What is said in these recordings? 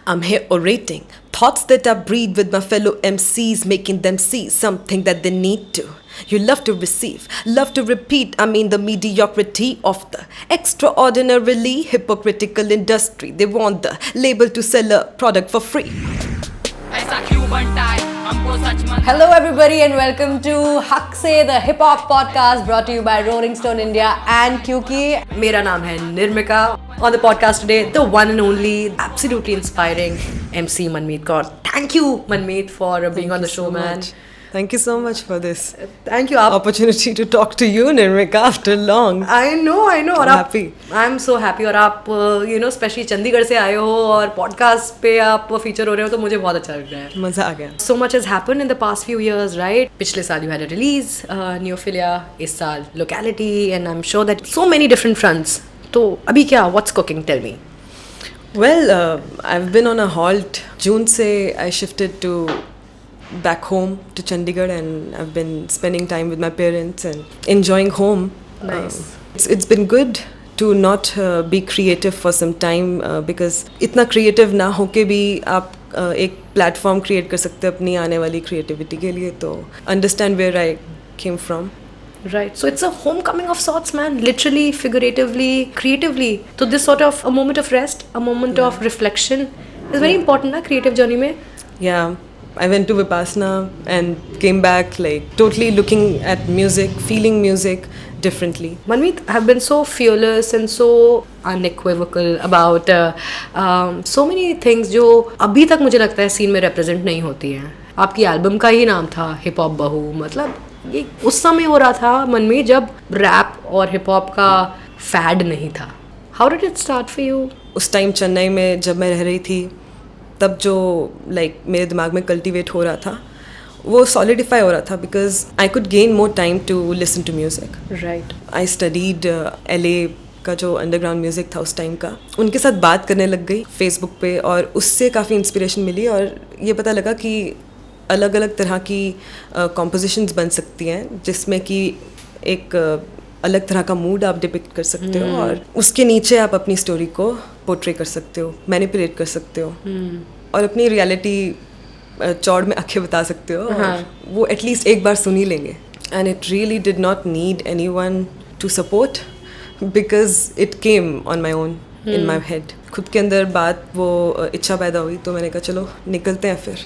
I'm here orating thoughts that I breathe with my fellow MCs, making them see something that they need to. You love to receive, love to repeat. I mean the mediocrity of the extraordinarily hypocritical industry. They want the label to sell a product for free. Hello everybody and welcome to Haq Se the HipHop podcast brought to you by Rolling Stone India and Qyuki. मेरा नाम है Nirmika. On the podcast today, the one and only, absolutely inspiring MC Manmeet Kaur. Thank you Manmeet for being on the show, man. Thank you so much for this Thank you. opportunity to talk to you, Nirmika, after long. I know. और आप happy. I'm so happy. और आप specially Chandigarh से आए हो और podcast पे आप फीचर हो रहे हो तो मुझे बहुत अच्छा लग रहा है. मजा आ गया. So much has happened in the past few years, right? पिछले साल you had a release, Neophilia, इस साल locality, and I'm sure that so many different fronts. तो अभी क्या? What's cooking? Tell me. Well, I've been on a halt. June से I shifted to back home to Chandigarh, and I've been spending time with my parents and enjoying home. Nice. It's been good to not be creative for some time because इतना creative ना होके भी आप एक platform create कर सकते हैं अपनी आने वाली creativity के लिए. तो understand where I came from. Right. So it's a homecoming of sorts, man. Literally, figuratively, creatively. So this sort of a moment of rest, a moment of reflection is very important na creative journey में. Yeah. I went to Vipassana and came back like totally looking at music, feeling music differently. Manmeet have been so fearless and so unequivocal about so many things जो अभी तक मुझे लगता है scene में represent नहीं होती हैं. आपकी एल्बम का ही नाम था हिप हॉप बहू. मतलब ये उस समय हो रहा था मनमीत जब रैप और हिप हॉप का फैड नहीं था. How did it start for you? उस टाइम चेन्नई में जब मैं रह रही थी तब जो मेरे दिमाग में कल्टिवेट हो रहा था वो सॉलिडिफाई हो रहा था because I could gain more time to listen to music. Right. I studied LA का जो अंडरग्राउंड म्यूज़िक था उस टाइम का. उनके साथ बात करने लग गई फेसबुक पे और उससे काफ़ी इंस्पिरेशन मिली और ये पता लगा कि अलग अलग तरह की कॉम्पोजिशंस बन सकती हैं जिसमें कि एक अलग तरह का मूड आप डिपिक्ट कर सकते हो और उसके नीचे आप अपनी स्टोरी को पोर्ट्रे कर सकते हो, मैनिपुलेट कर सकते हो और अपनी रियलिटी चौड़ में आंखें बता सकते हो. और वो एटलीस्ट एक बार सुन ही लेंगे. And it really did not need anyone to support because it came on my own in my head. खुद के अंदर बात वो इच्छा पैदा हुई तो मैंने कहा चलो निकलते हैं फिर.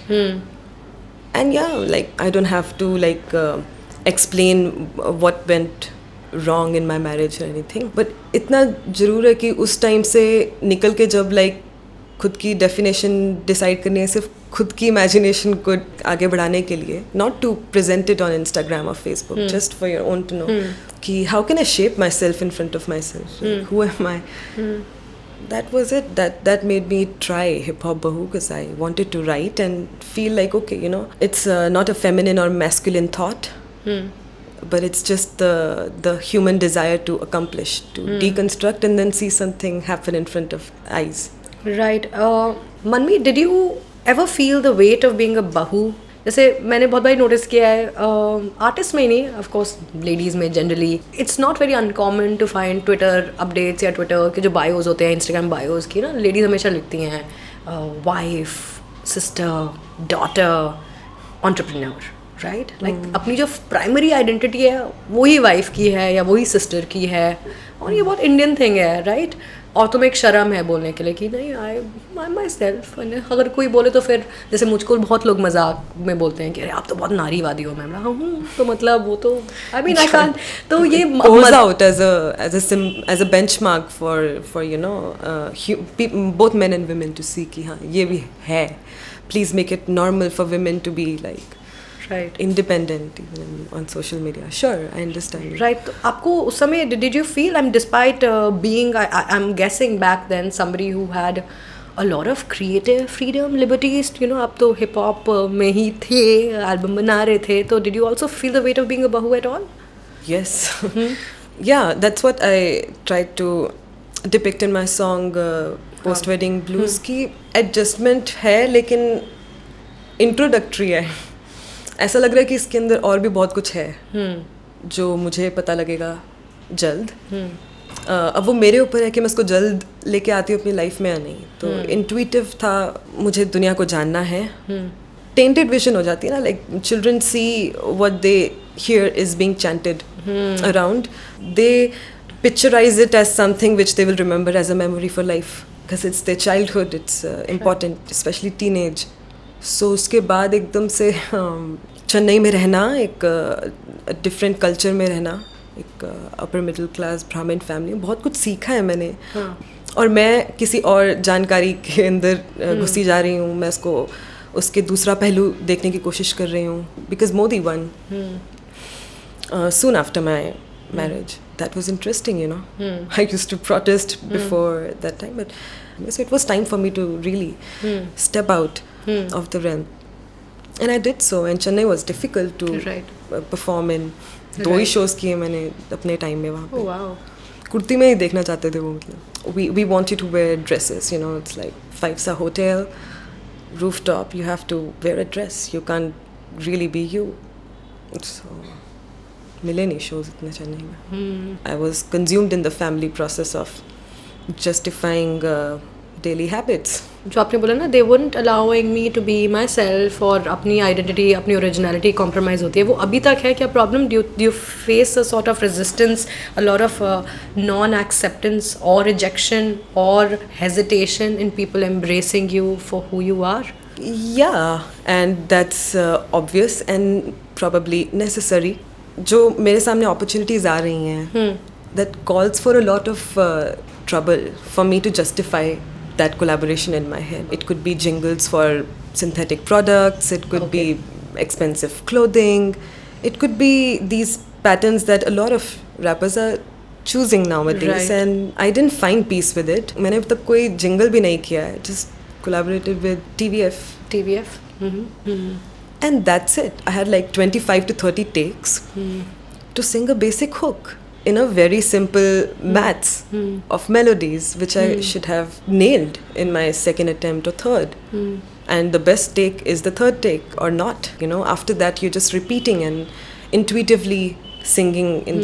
And yeah like I don't have to explain what went wrong in my marriage or anything, but इतना ज़रूर है कि उस टाइम से निकल के जब खुद की डेफिनेशन डिसाइड करनी है सिर्फ खुद की इमेजिनेशन को आगे बढ़ाने के लिए, not to present it on Instagram or Facebook, just for your own to know कि how can I shape myself in front of myself, who am I. That was it. That made me try hip hop bahu because I wanted to write and feel like okay, it's not a feminine or masculine thought. But it's just the human desire to accomplish, to deconstruct and then see something happen in front of eyes. Right. Manmeet, did you ever feel the weight of being a bahu? जैसे मैंने बहुत बार notice किया है artist में ही नहीं, of course ladies में generally it's not very uncommon to find Twitter updates या ट्विटर के जो बायोज होते हैं, इंस्टाग्राम बायोज की ना, लेडीज़ हमेशा लिखती हैं wife, sister, daughter, entrepreneur. Right. अपनी जो प्राइमरी आइडेंटिटी है वही वाइफ की है या वही सिस्टर की है और ये बहुत इंडियन थिंग है. राइट. और तुम्हें एक शर्म है बोलने के लिए कि नहीं आई माई सेल्फ. अगर कोई बोले तो फिर जैसे मुझको बहुत लोग मजाक में बोलते हैं कि अरे आप तो बहुत नारीवादी हो. मैं तो मतलब वो तो आई मीन आई कांट. तो ये goes out as a benchmark for both men and women to see कि हाँ ये भी है. Please make it normal for women to be Right. independent even on social media. Sure, I understand. Right. तो आपको उस समय did you feel despite being I'm guessing back then somebody who had a lot of creative freedom, liberties, आप तो hip hop में ही थे, album बना रहे थे, तो did you also feel the weight of being a bahu at all? Yes. Yeah, that's what I tried to depict in my song Post Wedding Blues की adjustment है लेकिन introductory है. ऐसा लग रहा है कि इसके अंदर और भी बहुत कुछ है जो मुझे पता लगेगा जल्द. अब वो मेरे ऊपर है कि मैं उसको जल्द लेके आती हूँ अपनी लाइफ में या नहीं. तो इंट्यूटिव था, मुझे दुनिया को जानना है. टेंटेड विजन हो जाती है ना, like children see what they hear is being chanted around, they picturise it as something which they will remember as a memory for life, because it's their childhood, it's important, specially teenage. So उसके बाद एकदम से चेन्नई में रहना, एक different culture में रहना, एक अपर मिडिल क्लास ब्राह्मण फैमिली, बहुत कुछ सीखा है मैंने. और मैं किसी और जानकारी के अंदर घुसी जा रही हूँ, मैं उसके दूसरा पहलू देखने की कोशिश कर रही हूँ. Because Modi one soon after my marriage. That was interesting, you know. I used to protest before that time, but so it was time for me to really step out of the realm. And I did so, and Chennai was difficult to perform in. 2 he shows किए मैंने अपने time में वहाँ पे. Oh, wow. Kurti में ही देखना चाहते थे वो, मतलब we want you to wear dresses, you know. It's like 5-star hotel, rooftop, you have to wear a dress, you can't really be you. So मिले नहीं shows इतने चेन्नई में. I was consumed in the family process of justifying daily habits. जो आपने बोला ना, they weren't allowing me to be myself, और अपनी आइडेंटिटी, अपनी ओरिजिनलिटी कॉम्प्रोमाइज़ होती है, वो अभी तक है क्या problem? Do you face a sort of resistance, a lot of non-acceptance or rejection or hesitation in people embracing you for who you are? Yeah, and that's obvious and probably necessary. जो मेरे सामने opportunities आ रही हैं, that calls for a lot of trouble for me to justify that collaboration in my head. It could be jingles for synthetic products, it could be expensive clothing, it could be these patterns that a lot of rappers are choosing nowadays, and I didn't find peace with it. मैंने अब तक कोई jingle भी नहीं किया है, just collaborated with TVF. And that's it. I had like 25 to 30 takes to sing a basic hook in a very simple maths of melodies, which I should have nailed in my second attempt or third. And the best take is the third take or not. You know, after that you're just repeating and intuitively singing in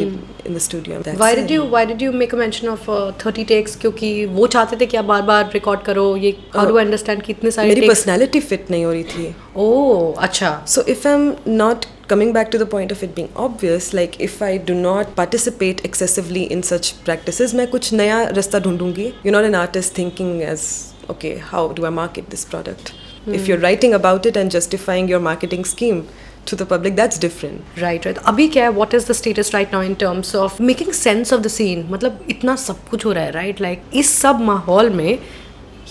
the studio. Why did you make a mention of 30 takes? क्योंकि वो चाहते थे कि आप बार-बार record करो. ये how do I understand कि इतने सारे मेरी personality fit नहीं हो रही थी. Oh, अच्छा. So if I'm not coming back to the point of it being obvious, like if I do not participate excessively in such practices, मैं कुछ नया रास्ता ढूंढूंगी. You're not an artist thinking as, okay, how do I market this product? If you're writing about it and justifying your marketing scheme to the public, that's different. Right. अभी क्या है? What is the status right now in terms of making sense of the scene? मतलब इतना सब कुछ हो रहा है, right? Like इस सब माहौल में,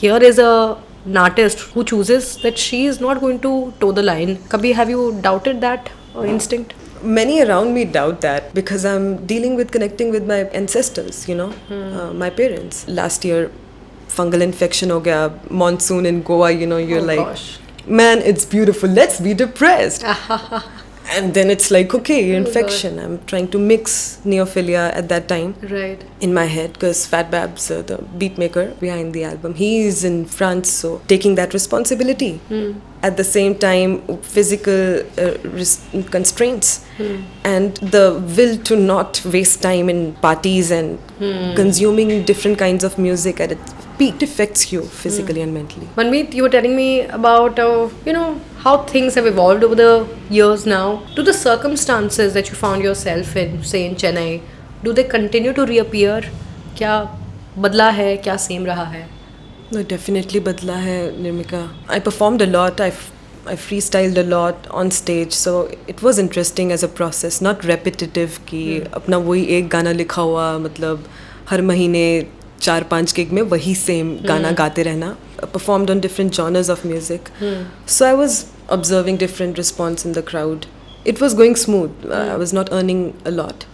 here is an artist who chooses that she is not going to toe the line. कभी have you doubted that instinct? Many around me doubt that because I'm dealing with connecting with my ancestors, you know, my parents. Last year, fungal infection हो गया, monsoon in Goa, you know, you're like, gosh. Man, it's beautiful, let's be depressed. And then it's like, okay, infection. I'm trying to mix Neophilia at that time in my head, because Fat Babs, the beat maker behind the album, he is in France, so taking that responsibility. At the same time, physical constraints and the will to not waste time in parties and consuming different kinds of music at its peak affects you physically and mentally. Manmeet, you were telling me about how things have evolved over the years now. Do the circumstances that you found yourself in, say in Chennai, do they continue to reappear? क्या बदला है, क्या same रहा है? No, definitely बदला है, Nirmika. I performed a lot. I freestyled a lot on stage, so it was interesting as a process, not repetitive कि अपना वही एक गाना लिखा हुआ, मतलब हर महीने 4-5 गिग में वही सेम गाना गाते रहना. Performed on different genres of music. So I was observing different response in the crowd. It was going smooth. I was not earning a lot.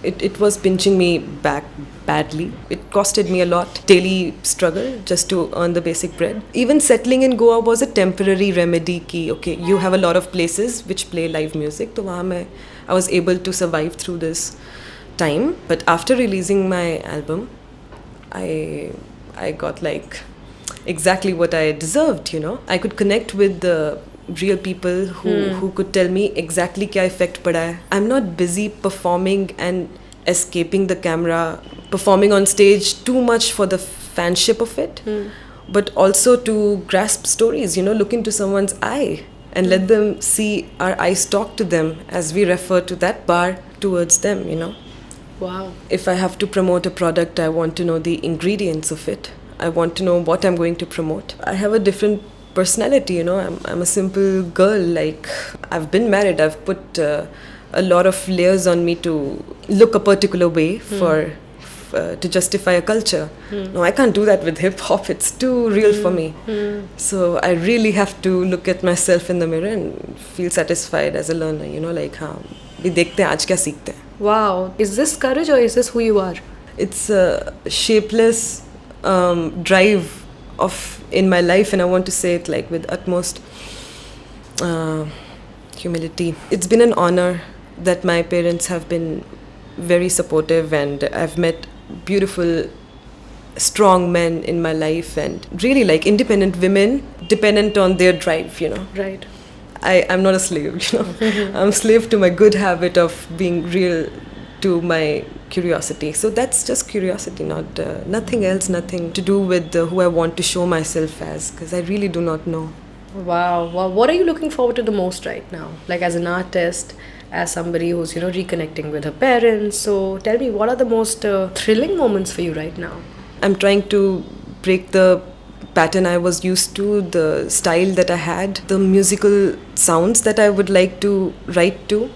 It was pinching me back badly. It costed me a lot. Daily struggle just to earn the basic bread. Even settling in Goa was a temporary remedy ki, okay, you have a lot of places which play live music. So I was able to survive through this time. But after releasing my album, I got like exactly what I deserved, you know. I could connect with the real people who could tell me exactly क्या effect पड़ा है. I'm not busy performing and escaping the camera, performing on stage too much for the fanship of it, but also to grasp stories, you know, look into someone's eye and let them see our eyes talk to them as we refer to that bar towards them, you know. Wow. If I have to promote a product, I want to know the ingredients of it. I want to know what I'm going to promote. I have a different personality, you know. I'm a simple girl. Like, I've been married. I've put a lot of layers on me to look a particular way to justify a culture. No, I can't do that with hip hop. It's too real for me. So I really have to look at myself in the mirror and feel satisfied as a learner, you know, like हाँ भी देखते हैं आज क्या सीखते हैं. Wow. Is this courage or is this who you are? It's a shapeless drive in my life, and I want to say it like with utmost humility. It's been an honor that my parents have been very supportive, and I've met beautiful, strong men in my life, and really like independent women dependent on their drive, you know. Right. I'm not a slave, you know. I'm a slave to my good habit of being real to my curiosity. So that's just curiosity, not nothing else, nothing to do with who I want to show myself as, because I really do not know. Wow. Well, what are you looking forward to the most right now? Like as an artist, as somebody who's, you know, reconnecting with her parents. So tell me, what are the most thrilling moments for you right now? I'm trying to break the pattern I was used to, the style that I had, the musical sounds that I would like to write to.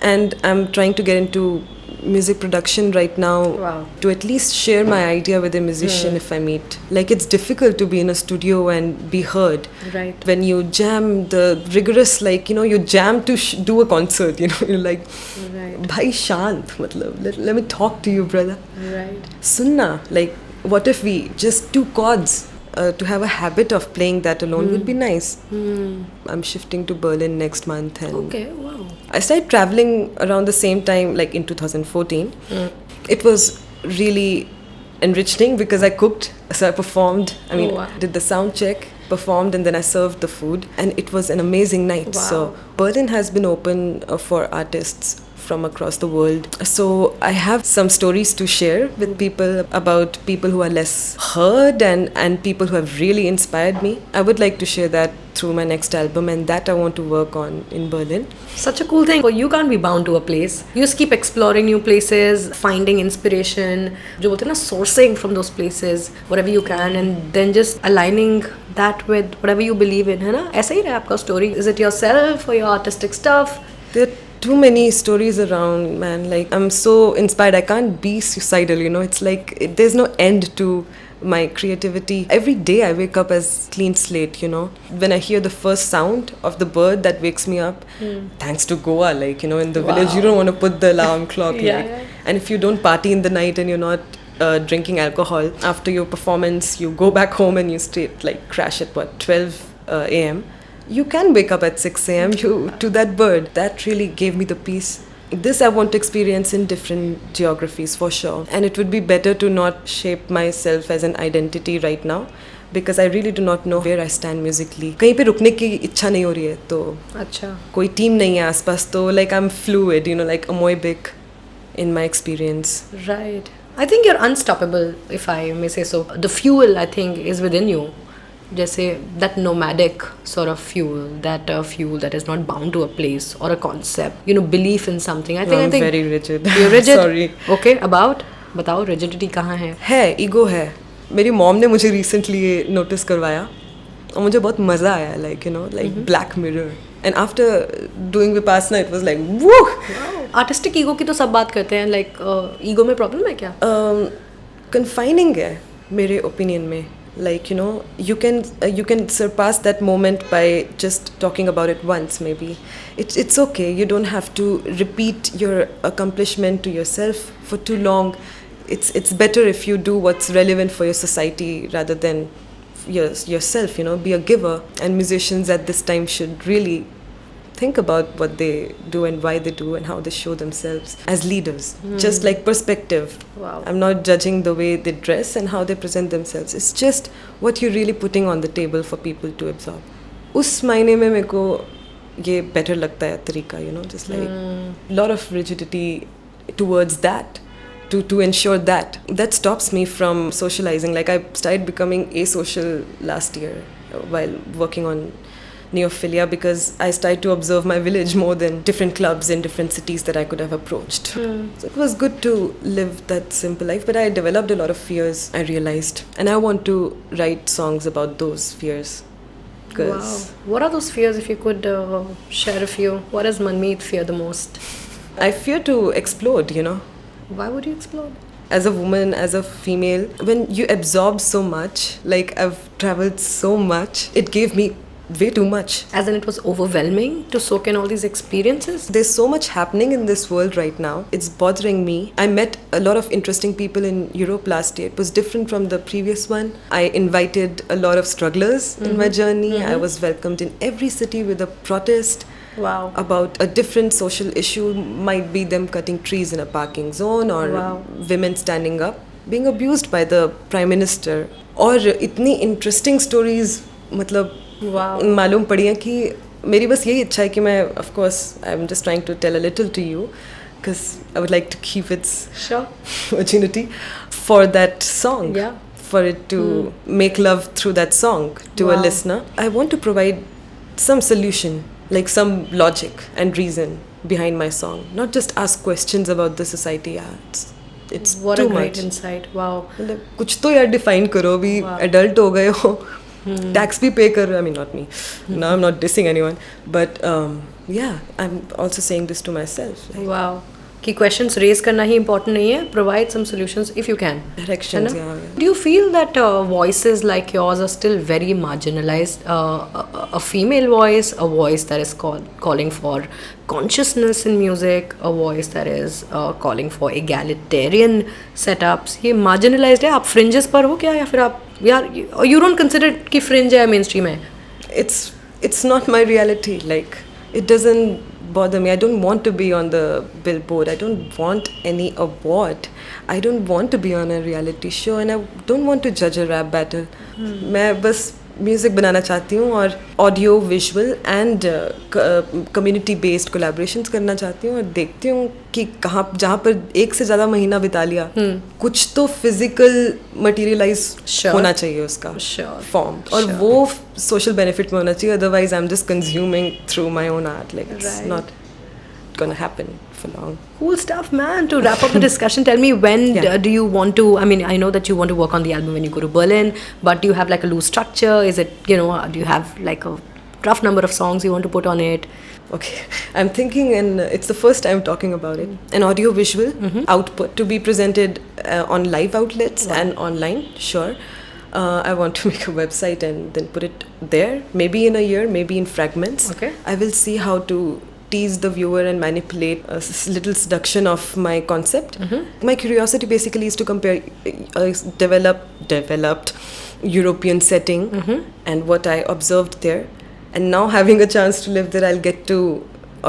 And I'm trying to get into music production right now. Wow. To at least share my idea with a musician if I meet. Like, it's difficult to be in a studio and be heard. Right. When you jam, the rigorous, like, you know, you jam to do a concert, you know, you're like, Right. bhai shant, matlab, let me talk to you, brother. Right. Sunna, like, what if we just two chords? To have a habit of playing that alone would be nice. I'm shifting to Berlin next month, and Okay, wow. I started traveling around the same time, like in 2014. It was really enriching because I cooked, so I performed. I mean, wow. did the sound check, performed, and then I served the food, and it was an amazing night. Wow. So Berlin has been open for artists from across the world. So I have some stories to share with people about people who are less heard and people who have really inspired me. I would like to share that through my next album, and that I want to work on in Berlin. Such a cool thing. Well, you can't be bound to a place. You just keep exploring new places, finding inspiration, जो बोलते हैं ना, sourcing from those places, whatever you can, and then just aligning that with whatever you believe in, है ना? ऐसा ही रहा आपका story. Is it yourself or your artistic stuff? There are too many stories around, man. Like, I'm so inspired. I can't be suicidal, you know. It's like there's no end to my creativity. Every day I wake up as clean slate, you know. When I hear the first sound of the bird that wakes me up, thanks to Goa, like, you know, in the village, you don't want to put the alarm clock. Yeah, like. yeah. And if you don't party in the night and you're not drinking alcohol, after your performance, you go back home and you stay, like, crash at what, 12 a.m. You can wake up at 6 a.m. to that bird. That really gave me the peace. This I want to experience in different geographies for sure. And it would be better to not shape myself as an identity right now, because I really do not know where I stand musically. कहीं पे रुकने की इच्छा नहीं हो रही है, तो अच्छा. कोई टीम नहीं है आसपास, तो like I'm fluid, you know, like amoebic in my experience. Right. I think you're unstoppable, if I may say so. The fuel, I think, is within you. जैसे that nomadic sort of fuel, that fuel that is not bound to a place or a concept, you know, belief in something. I think very rigid. You're rigid. Sorry. Okay, बताओ rigidity कहाँ है? Ego है. मेरी mom ने मुझे recently ये notice करवाया और मुझे बहुत मज़ा आया, like, you know, like Black Mirror. And after doing Vipassana, it was like, woo! Artistic ego की तो सब बात करते हैं, like ego में problem है क्या? Confining है मेरे opinion में. Like, you know, you can surpass that moment by just talking about it once, maybe. It's okay. You don't have to repeat your accomplishment to yourself for too long. It's better if you do what's relevant for your society rather than yourself, you know. Be a giver. And musicians at this time should really think about what they do and why they do and how they show themselves as leaders. Just like perspective. Wow. I'm not judging the way they dress and how they present themselves. It's just what you're really putting on the table for people to absorb. उस मायने में मेरे को ये better लगता है तरीका, you know, just like lot of rigidity towards that, to ensure that stops me from socializing. Like I started becoming asocial last year while working on Neophilia, because I started to observe my village more than different clubs in different cities that I could have approached. So it was good to live that simple life, but I developed a lot of fears, I realized, and I want to write songs about those fears. Wow. What are those fears, if you could share a few? What does Manmeet fear the most? I fear to explode, you know. Why would you explode? As a woman, as a female, when you absorb so much, like I've traveled so much, it gave me way too much. As in, it was overwhelming to soak in all these experiences? There's so much happening in this world right now. It's bothering me. I met a lot of interesting people in Europe last year. It was different from the previous one. I invited a lot of strugglers in my journey. I was welcomed in every city with a protest. Wow. About a different social issue. Might be them cutting trees in a parking zone, or women standing up, being abused by the Prime Minister. और इतनी interesting stories मतलब मालूम पड़ी हैं कि मेरी बस यही इच्छा है कि मैं, of course, I'm just trying to tell a little to you because I would like to keep its virginity for that song. Yeah. For it to make love through that song to a listener. I want to provide some solution, like some logic and reason behind my song, not just ask questions about the society. It's what too a great much. insight. Wow. मतलब कुछ तो यार define करो, अभी adult हो गए हो, tax भी pay कर रहे हो. I mean, not me. Now I'm not dissing anyone, but yeah, I'm also saying this to myself. Like, wow. कि questions raise करना ही important नहीं है. Provide some solutions if you can. Directions, yeah. Do you feel that voices like yours are still very marginalized? A female voice, a voice that is calling for consciousness in music, a voice that is calling for egalitarian setups. ये marginalized है. आप fringes पर हो क्या, या फिर आप you don't consider कि fringe है mainstream है? It's not my reality. Like, it doesn't bother me. I don't want to be on the billboard. I don't want any award. I don't want to be on a reality show, and I don't want to judge a rap battle. मैं बस music बनाना चाहती हूँ और audio visual and community based collaborations करना चाहती हूँ, और देखती हूँ कि कहाँ जहाँ पर एक से ज़्यादा महीना बिता लिया, कुछ तो फिजिकल मटेरियलाइज होना चाहिए उसका फॉर्म, और वो सोशल बेनिफिट में होना चाहिए. Otherwise I am just consuming through my own art. Like it's not gonna happen for long. Cool stuff, man. To wrap up the discussion, tell me, when do you want to, I mean, I know that you want to work on the album when you go to Berlin, but do you have like a loose structure? Is it, you know, do you have like a rough number of songs you want to put on it? Okay, I'm thinking, and it's the first time talking about it, an audio visual output to be presented on live outlets and online, sure. I want to make a website and then put it there, maybe in a year, maybe in fragments. Okay. I will see how to tease the viewer and manipulate a little seduction of my concept. My curiosity basically is to compare a developed European setting and what I observed there. And now having a chance to live there, I'll get to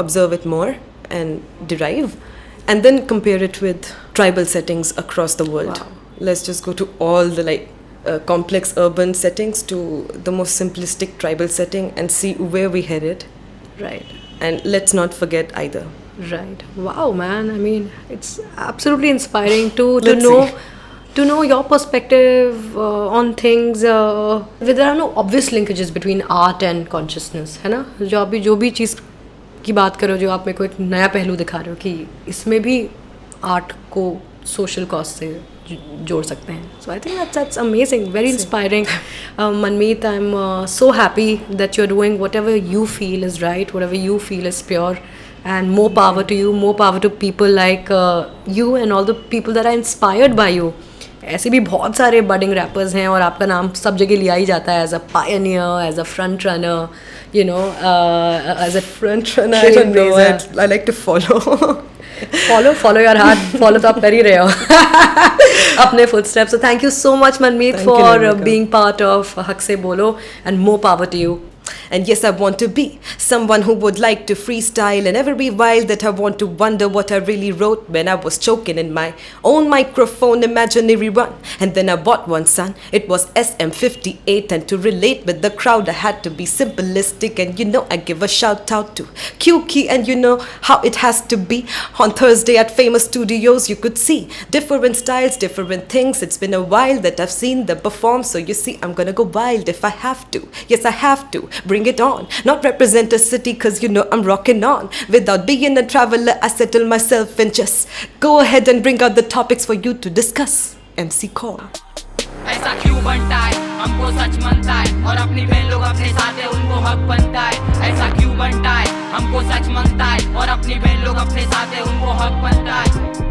observe it more and derive, and then compare it with tribal settings across the world. Wow. Let's just go to all the complex urban settings to the most simplistic tribal setting and see where we headed. Right. And let's not forget either. Right. Wow, man. I mean, it's absolutely inspiring to know your perspective on things. There are no obvious linkages between art and consciousness, है ना? जो भी चीज़ की बात करो, जो आप मेरे को एक नया पहलू दिखा रहे हो कि इसमें भी आर्ट को सोशल कॉज से जोड़ सकते हैं. So I think that's amazing, very inspiring. Manmeet, I'm so happy that you're doing whatever you feel is right, whatever you feel is pure, and more power to you, more power to people like you and all the people that are inspired by you. ऐसे भी बहुत सारे budding rappers हैं और आपका नाम सब जगह लिया ही जाता है as a pioneer, as a front runner, you know, as a front runner. I don't know. I like to follow. follow your heart. Follow तो आप कर ही रहे हो अपने footsteps. So thank you so much, Manmeet, for being part of Haq Se Bolo, and more power to you. And yes, I want to be someone who would like to freestyle and ever be wild, that I want to wonder what I really wrote when I was choking in my own microphone imaginary run. And then I bought one, son, it was SM58, and to relate with the crowd I had to be simplistic. And you know I give a shout out to Qyuki, and you know how it has to be. On Thursday at famous studios you could see different styles, different things. It's been a while that I've seen them perform, so you see I'm gonna go wild if I have to. Yes, I have to bring it on, not represent a city, cause you know I'm rocking on. Without being a traveler I settle myself and just go ahead and bring out the topics for you to discuss. MC Kaur. ऐसा क्यों बनता है, हमको सच मनता है, और अपनी बहन लोग अपने साथ है उनको हक बनता है। ऐसा क्यों बनता है, हमको सच मनता है, और अपनी बहन लोग अपने साथ है उनको हक बनता है।